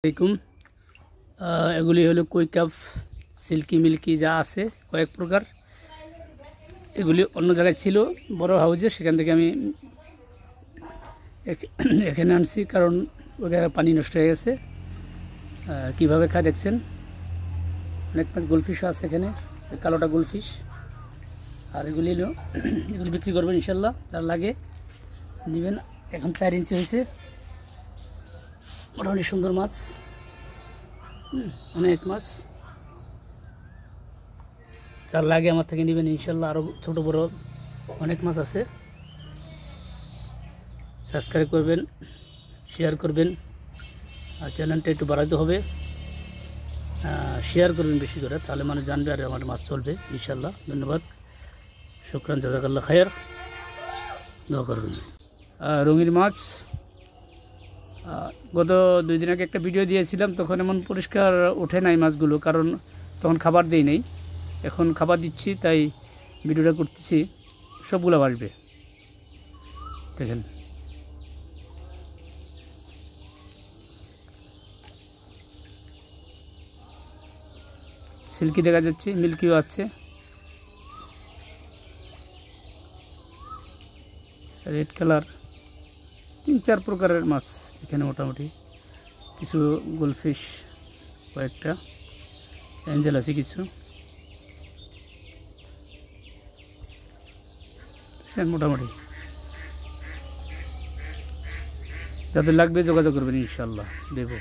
আসসালামাইকুম। এগুলি হলো কই কাপ, সিল্কি মিল্কি যা আছে কয়েক প্রকার। এগুলি অন্য জায়গায় ছিল বড় হাউজে, সেখান থেকে আমি এখানে আনছি কারণ ওখানে পানি নষ্ট হয়ে গেছে। কীভাবে খায় দেখছেন, অনেক মাছ গোলফিশও আছে এখানে, কালোটা গোলফিশ। আর এগুলি বিক্রি করবেন ইনশাল্লাহ, যার লাগে নেবেন। এখন 4 ইঞ্চি হয়েছে, মোটামুটি সুন্দর মাছ, অনেক মাছ। যার লাগে আমার থেকে নেবেন ইনশাল্লাহ। আরও ছোট বড় অনেক মাছ আছে। সাবস্ক্রাইব করবেন, শেয়ার করবেন, আর চ্যানেলটা একটু বাড়াতে হবে। শেয়ার করবেন বেশি করে, তাহলে মানুষ জানবে আর আমার মাছ চলবে ইনশাল্লাহ। ধন্যবাদ, শুকরান, জাযাকাল্লাহ খায়ের, দোয়া করবেন। রঙিন মাছ গত 2 দিন আগে একটা ভিডিও দিয়েছিলাম, তখন এমন পরিষ্কার ওঠে নাই মাছগুলো, কারণ তখন খাবার দিই নাই। এখন খাবার দিচ্ছি, তাই ভিডিওটা করতেছি। সবগুলো আসবে, দেখেন। সিল্কি দেখা যাচ্ছে, মিল্কিও আছে, রেড কালার। 3-4 প্রকারের মাছ এখানে মোটামুটি। কিছু গোলফিশ, কয়েকটা অ্যাঞ্জেল আছে কিছু। মোটামুটি যাদের লাগবে যোগাযোগ করবেন ইনশাল্লাহ, দেবো।